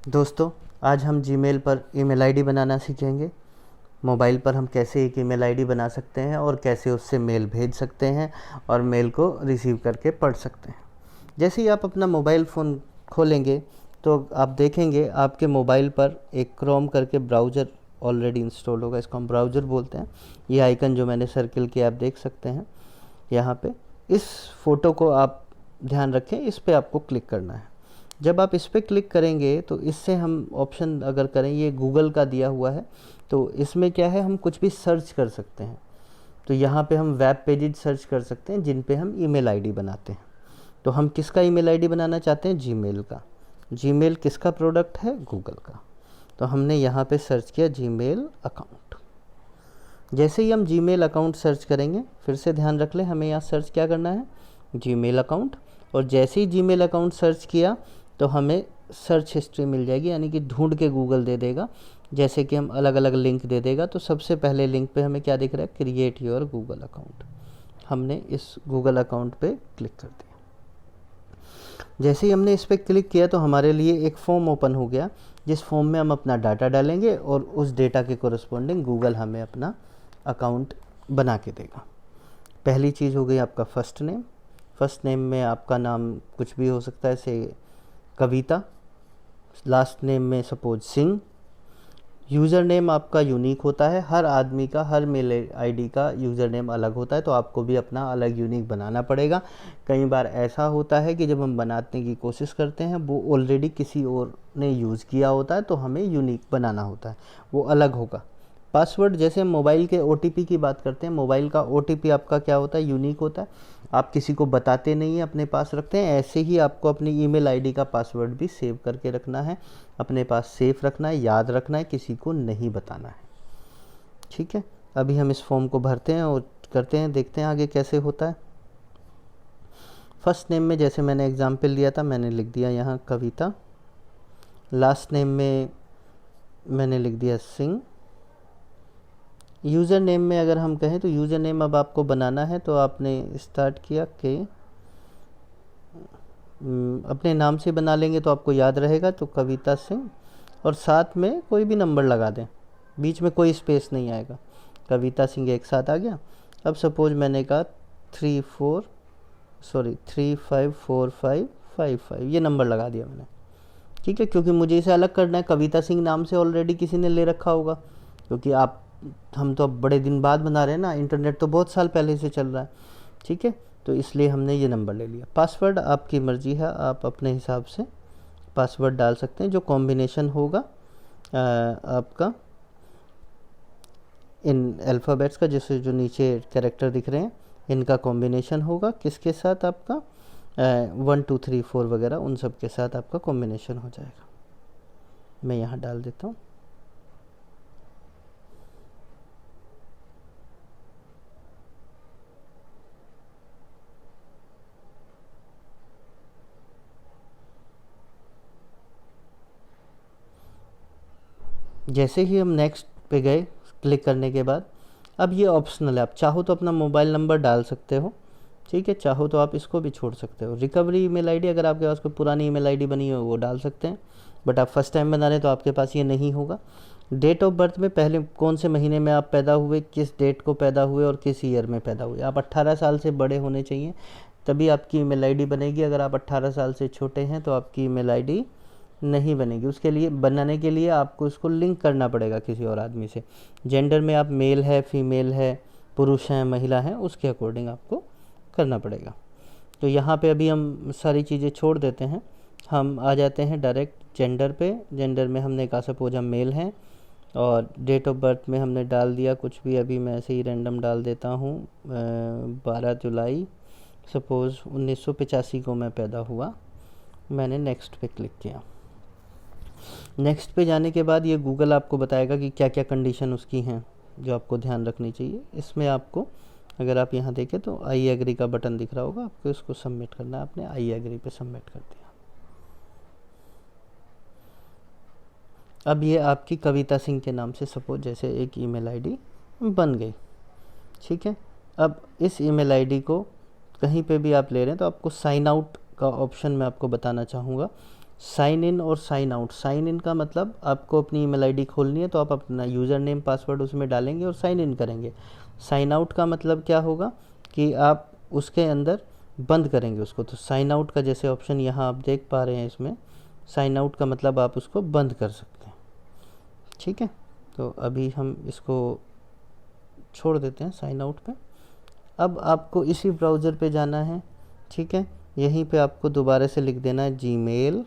दोस्तों, आज हम जीमेल पर ईमेल आईडी बनाना सीखेंगे। मोबाइल पर हम कैसे एक ईमेल आईडी बना सकते हैं और कैसे उससे मेल भेज सकते हैं और मेल को रिसीव करके पढ़ सकते हैं। जैसे ही आप अपना मोबाइल फ़ोन खोलेंगे तो आप देखेंगे आपके मोबाइल पर एक क्रोम करके ब्राउज़र ऑलरेडी इंस्टॉल होगा। इसको हम ब्राउज़र बोलते हैं। ये आइकन जो मैंने सर्किल किया आप देख सकते हैं यहाँ पे। इस फ़ोटो को आप ध्यान रखें, इस पे आपको क्लिक करना है। जब आप इस पर क्लिक करेंगे तो इससे हम ऑप्शन अगर करें, ये गूगल का दिया हुआ है, तो इसमें क्या है, हम कुछ भी सर्च कर सकते हैं। तो यहाँ पे हम वेब पेजेज सर्च कर सकते हैं जिन पे हम ईमेल आईडी बनाते हैं। तो हम किसका ईमेल आईडी बनाना चाहते हैं? जीमेल का। जीमेल किसका प्रोडक्ट है? गूगल का। तो हमने यहाँ पे सर्च किया जीमेल अकाउंट। जैसे ही हम जीमेल अकाउंट सर्च करेंगे, फिर से ध्यान रख लें, हमें यहाँ सर्च क्या करना है? Gmail account. और जैसे ही जीमेल अकाउंट सर्च किया तो हमें सर्च हिस्ट्री मिल जाएगी, यानी कि ढूंढ के गूगल दे देगा। जैसे कि हम अलग अलग लिंक दे देगा, तो सबसे पहले लिंक पे हमें क्या दिख रहा है? Create your Google account. हमने इस गूगल अकाउंट पे क्लिक कर दिया। जैसे ही हमने इस पर क्लिक किया तो हमारे लिए एक फॉर्म ओपन हो गया, जिस फॉर्म में हम अपना डाटा डालेंगे और उस डेटा के कोरस्पॉन्डिंग गूगल हमें अपना अकाउंट बना के देगा। पहली चीज़ हो गई आपका फ़र्स्ट नेम। फ़र्स्ट नेम में आपका नाम कुछ भी हो सकता है, जैसे कविता। लास्ट नेम में सपोज सिंह। यूज़र नेम आपका यूनिक होता है, हर आदमी का, हर मेल आईडी का यूज़र नेम अलग होता है, तो आपको भी अपना अलग यूनिक बनाना पड़ेगा। कई बार ऐसा होता है कि जब हम बनाने की कोशिश करते हैं वो ऑलरेडी किसी और ने यूज़ किया होता है, तो हमें यूनिक बनाना होता है, वो अलग होगा। पासवर्ड, जैसे हम मोबाइल के OTP की बात करते हैं, मोबाइल का OTP आपका क्या होता है? यूनिक होता है। आप किसी को बताते नहीं हैं, अपने पास रखते हैं। ऐसे ही आपको अपनी ईमेल आईडी का पासवर्ड भी सेव करके रखना है, अपने पास सेफ रखना है, याद रखना है, किसी को नहीं बताना है। ठीक है, अभी हम इस फॉर्म को भरते हैं और करते हैं, देखते हैं आगे कैसे होता है। फर्स्ट नेम में जैसे मैंने एग्जाम्पल लिया था, मैंने लिख दिया यहाँ कविता। लास्ट नेम में मैंने लिख दिया सिंह। यूज़र नेम में अगर हम कहें तो यूज़र नेम अब आपको बनाना है, तो आपने स्टार्ट किया कि अपने नाम से बना लेंगे तो आपको याद रहेगा, तो कविता सिंह, और साथ में कोई भी नंबर लगा दें, बीच में कोई स्पेस नहीं आएगा। कविता सिंह एक साथ आ गया। अब सपोज मैंने कहा 354555, ये नंबर लगा दिया मैंने। ठीक है, क्योंकि मुझे इसे अलग करना है। कविता सिंह नाम से ऑलरेडी किसी ने ले रखा होगा, क्योंकि हम तो अब बड़े दिन बाद बना रहे हैं ना, इंटरनेट तो बहुत साल पहले से चल रहा है। ठीक है, तो इसलिए हमने ये नंबर ले लिया। पासवर्ड आपकी मर्ज़ी है, आप अपने हिसाब से पासवर्ड डाल सकते हैं, जो कॉम्बिनेशन होगा आपका इन अल्फ़ाबेट्स का, जैसे जो नीचे कैरेक्टर दिख रहे हैं, इनका कॉम्बिनेशन होगा किसके साथ? आपका 1 2 3 4 वगैरह, उन सब के साथ आपका कॉम्बिनेशन हो जाएगा। मैं यहाँ डाल देता हूँ। जैसे ही हम नेक्स्ट पे गए क्लिक करने के बाद, अब ये ऑप्शनल है, आप चाहो तो अपना मोबाइल नंबर डाल सकते हो। ठीक है, चाहो तो आप इसको भी छोड़ सकते हो। रिकवरी ईमेल आईडी, अगर आपके पास कोई पुरानी ईमेल आईडी बनी हो वो डाल सकते हैं, बट आप फर्स्ट टाइम बना रहे हैं तो आपके पास ये नहीं होगा। डेट ऑफ बर्थ में पहले कौन से महीने में आप पैदा हुए, किस डेट को पैदा हुए और किस ईयर में पैदा हुए। आप 18 साल से बड़े होने चाहिए, तभी आपकी ईमेल आईडी बनेगी। अगर आप 18 साल से छोटे हैं तो आपकी ईमेल आईडी नहीं बनेगी। उसके लिए, बनाने के लिए आपको इसको लिंक करना पड़ेगा किसी और आदमी से। जेंडर में आप मेल है, फीमेल है, पुरुष हैं, महिला हैं, उसके अकॉर्डिंग आपको करना पड़ेगा। तो यहाँ पे अभी हम सारी चीज़ें छोड़ देते हैं, हम आ जाते हैं डायरेक्ट जेंडर पे। जेंडर में हमने कहा सपोज हम मेल हैं, और डेट ऑफ बर्थ में हमने डाल दिया कुछ भी, अभी मैं ऐसे ही रैंडम डाल देता हूँ 12 जुलाई सपोज़ 1985 को मैं पैदा हुआ। मैंने नेक्स्ट पे क्लिक किया। नेक्स्ट पे जाने के बाद ये गूगल आपको बताएगा कि क्या क्या कंडीशन उसकी हैं जो आपको ध्यान रखनी चाहिए। इसमें आपको, अगर आप यहाँ देखें तो आई एग्री का बटन दिख रहा होगा, आपको इसको सबमिट करना है। आपने आई एग्री पे सबमिट कर दिया। अब ये आपकी कविता सिंह के नाम से सपोज जैसे एक ईमेल आईडी बन गई। ठीक है, अब इस ईमेल आईडी को कहीं पे भी आप ले रहे हैं तो आपको साइन आउट का ऑप्शन मैं आपको बताना चाहूँगा। साइन इन और साइन आउट। साइन इन का मतलब आपको अपनी ईमेल आईडी खोलनी है तो आप अपना यूज़र नेम पासवर्ड उसमें डालेंगे और साइन इन करेंगे। साइन आउट का मतलब क्या होगा कि आप उसके अंदर बंद करेंगे उसको। तो साइन आउट का जैसे ऑप्शन यहाँ आप देख पा रहे हैं, इसमें साइन आउट का मतलब आप उसको बंद कर सकते हैं। ठीक है, तो अभी हम इसको छोड़ देते हैं साइन आउट पे। अब आपको इसी ब्राउज़र पे जाना है। ठीक है, यहीं पे आपको दोबारा से लिख देना है gmail.com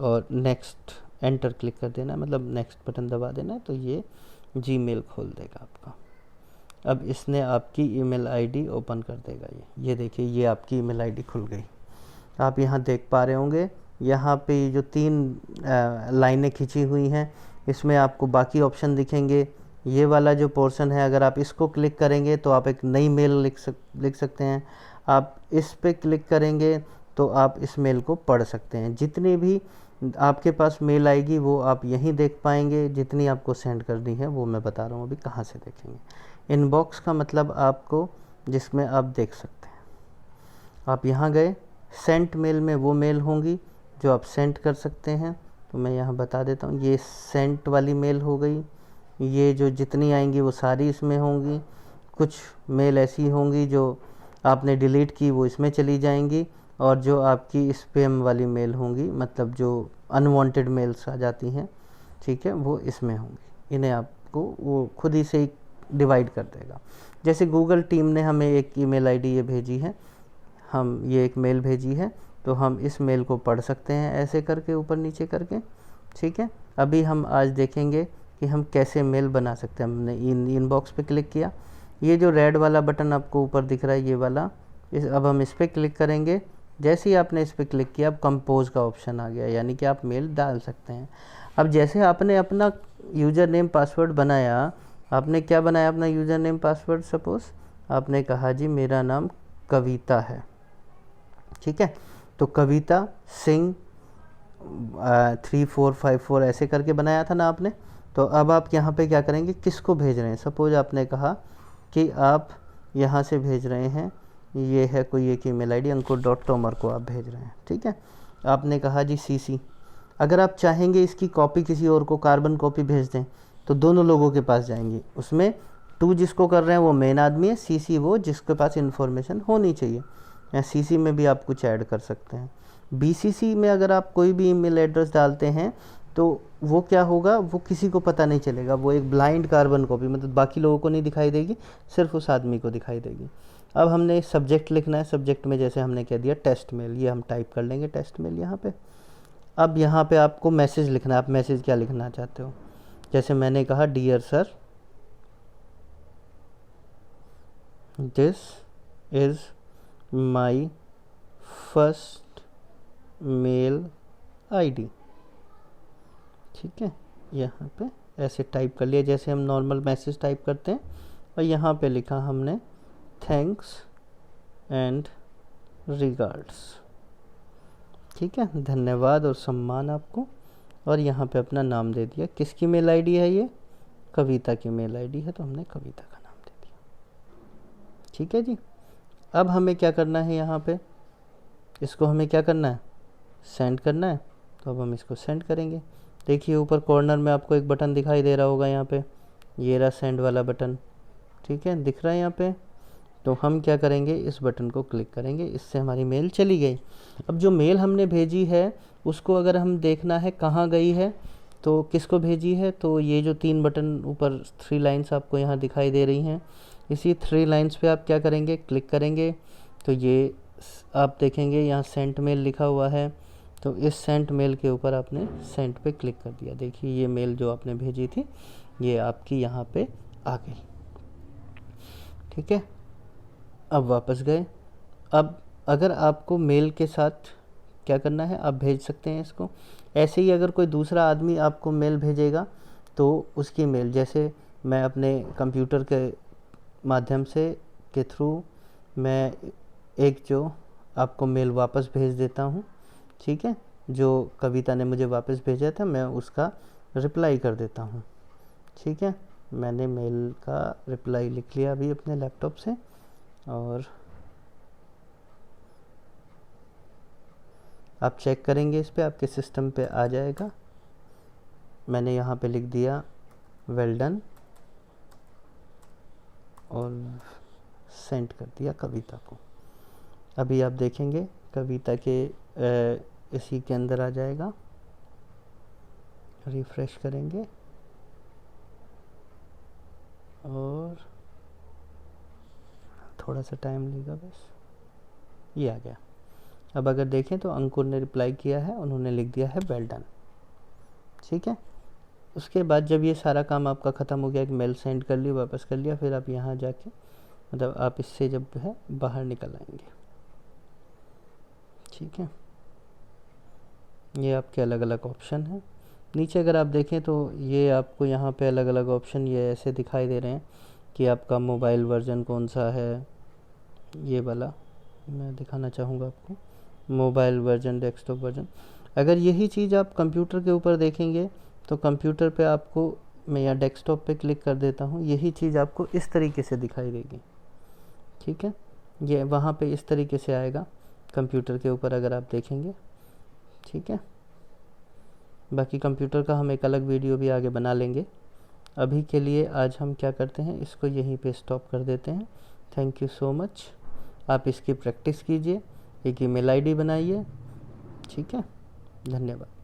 और नेक्स्ट एंटर क्लिक कर देना है, मतलब नेक्स्ट बटन दबा देना है, तो ये जीमेल खोल देगा आपका। अब इसने आपकी ईमेल आईडी ओपन कर देगा। ये देखिए, ये आपकी ईमेल आईडी खुल गई। आप यहाँ देख पा रहे होंगे, यहाँ पे जो 3 लाइनें खिंची हुई हैं, इसमें आपको बाकी ऑप्शन दिखेंगे। ये वाला जो पोर्शन है, अगर आप इसको क्लिक करेंगे तो आप एक नई मेल लिख सकते हैं। आप इस पे क्लिक करेंगे तो आप इस मेल को पढ़ सकते हैं। जितनी भी आपके पास मेल आएगी वो आप यहीं देख पाएंगे। जितनी आपको सेंड करनी है वो मैं बता रहा हूँ अभी कहाँ से देखेंगे। इनबॉक्स का मतलब आपको जिसमें आप देख सकते हैं। आप यहाँ गए, सेंट मेल में वो मेल होंगी जो आप सेंड कर सकते हैं। तो मैं यहाँ बता देता हूँ, ये सेंट वाली मेल हो गई। ये जो जितनी आएंगी वो सारी इसमें होंगी। कुछ मेल ऐसी होंगी जो आपने डिलीट की वो इसमें चली जाएंगी, और जो आपकी स्पैम वाली मेल होंगी, मतलब जो अनवांटेड मेल्स आ जाती हैं, ठीक है, वो इसमें होंगी। इन्हें आपको वो खुद ही से डिवाइड कर देगा। जैसे गूगल टीम ने हमें एक ईमेल आईडी ये भेजी है, हम ये एक मेल भेजी है, तो हम इस मेल को पढ़ सकते हैं ऐसे करके, ऊपर नीचे करके। ठीक है, अभी हम आज देखेंगे कि हम कैसे मेल बना सकते हैं। हमने इनबॉक्स पे क्लिक किया, ये जो रेड वाला बटन आपको ऊपर दिख रहा है, ये वाला, अब हम इस पर क्लिक करेंगे। जैसे ही आपने इस पर क्लिक किया, अब कंपोज का ऑप्शन आ गया, यानी कि आप मेल डाल सकते हैं। अब जैसे आपने अपना यूज़र नेम पासवर्ड बनाया, आपने क्या बनाया अपना यूज़र नेम पासवर्ड? सपोज़ आपने कहा जी मेरा नाम कविता है। ठीक है, तो कविता सिंह 3454 ऐसे करके बनाया था ना आपने। तो अब आप यहाँ पे क्या करेंगे, किसको भेज रहे हैं? सपोज आपने कहा कि आप यहाँ से भेज रहे हैं, ये है कोई एक ईमेल आईडी अंकुर.तोमर को आप भेज रहे हैं। ठीक है, आपने कहा जी सीसी। अगर आप चाहेंगे इसकी कॉपी किसी और को, कार्बन कॉपी भेज दें, तो दोनों लोगों के पास जाएंगी। उसमें टू जिसको कर रहे हैं वो मेन आदमी है, सीसी वो जिसके पास इन्फॉर्मेशन होनी चाहिए। या सीसी में भी आप कुछ ऐड कर सकते हैं। बीसीसी में अगर आप कोई भी ईमेल एड्रेस डालते हैं तो वो क्या होगा, वो किसी को पता नहीं चलेगा। वो एक ब्लाइंड कार्बन कॉपी, मतलब बाकी लोगों को नहीं दिखाई देगी, सिर्फ उस आदमी को दिखाई देगी। अब हमने सब्जेक्ट लिखना है। सब्जेक्ट में जैसे हमने कह दिया टेस्ट मेल, ये हम टाइप कर लेंगे टेस्ट मेल यहाँ पे। अब यहाँ पे आपको मैसेज लिखना है। आप मैसेज क्या लिखना चाहते हो? जैसे मैंने कहा dear sir, this is my first mail ID. ठीक है, यहाँ पे ऐसे टाइप कर लिया जैसे हम नॉर्मल मैसेज टाइप करते हैं, और यहाँ पे लिखा हमने थैंक्स एंड रिगार्ड्स। ठीक है, धन्यवाद और सम्मान आपको। और यहाँ पे अपना नाम दे दिया। किसकी मेल आईडी है ये? कविता की मेल आईडी है, तो हमने कविता का नाम दे दिया। ठीक है जी। अब हमें क्या करना है, यहाँ पे इसको हमें क्या करना है, सेंड करना है। तो अब हम इसको सेंड करेंगे। देखिए ऊपर कॉर्नर में आपको एक बटन दिखाई दे रहा होगा, यहाँ पे ये रहा सेंड वाला बटन। ठीक है, दिख रहा है यहाँ पे। तो हम क्या करेंगे, इस बटन को क्लिक करेंगे, इससे हमारी मेल चली गई। अब जो मेल हमने भेजी है उसको अगर हम देखना है कहाँ गई है, तो किसको भेजी है, तो ये जो 3 बटन ऊपर 3 लाइन्स आपको यहाँ दिखाई दे रही हैं, इसी 3 लाइन्स पे आप क्या करेंगे, क्लिक करेंगे। तो ये आप देखेंगे यहाँ सेंट मेल लिखा हुआ है। तो इस सेंट मेल के ऊपर आपने सेंट पे क्लिक कर दिया। देखिए ये मेल जो आपने भेजी थी ये आपकी यहाँ पे आ गई। ठीक है, अब वापस गए। अब अगर आपको मेल के साथ क्या करना है, आप भेज सकते हैं इसको। ऐसे ही अगर कोई दूसरा आदमी आपको मेल भेजेगा तो उसकी मेल, जैसे मैं अपने कंप्यूटर के माध्यम से के थ्रू मैं एक जो आपको मेल वापस भेज देता हूँ। ठीक है, जो कविता ने मुझे वापस भेजा था मैं उसका रिप्लाई कर देता हूँ। ठीक है, मैंने मेल का रिप्लाई लिख लिया अभी अपने लैपटॉप से, और आप चेक करेंगे इस पे, आपके सिस्टम पे आ जाएगा। मैंने यहाँ पे लिख दिया वेल डन और सेंड कर दिया कविता को। अभी आप देखेंगे कविता के इसी के अंदर आ जाएगा। रिफ्रेश करेंगे और थोड़ा सा टाइम लेगा बस, ये आ गया। अब अगर देखें तो अंकुर ने रिप्लाई किया है, उन्होंने लिख दिया है वेल डन। ठीक है, उसके बाद जब ये सारा काम आपका ख़त्म हो गया, एक मेल सेंड कर ली, वापस कर लिया, फिर आप यहाँ जाके मतलब आप इससे जब है बाहर निकल आएंगे। ठीक है, ये आपके अलग अलग ऑप्शन हैं। नीचे अगर आप देखें तो ये आपको यहाँ पे अलग अलग ऑप्शन ये ऐसे दिखाई दे रहे हैं कि आपका मोबाइल वर्जन कौन सा है। ये वाला मैं दिखाना चाहूँगा आपको, मोबाइल वर्जन, डेस्कटॉप वर्जन। अगर यही चीज़ आप कंप्यूटर के ऊपर देखेंगे तो कंप्यूटर पे आपको, मैं यहाँ डेस्कटॉप पे क्लिक कर देता हूँ, यही चीज़ आपको इस तरीके से दिखाई देगी। ठीक है, ये वहाँ पे इस तरीके से आएगा कंप्यूटर के ऊपर अगर आप देखेंगे। ठीक है, बाकी कंप्यूटर का हम एक अलग वीडियो भी आगे बना लेंगे। अभी के लिए आज हम क्या करते हैं, इसको यहीं पे स्टॉप कर देते हैं। Thank you so much. आप इसकी प्रैक्टिस कीजिए, एक ईमेल आईडी बनाइए। ठीक है, धन्यवाद।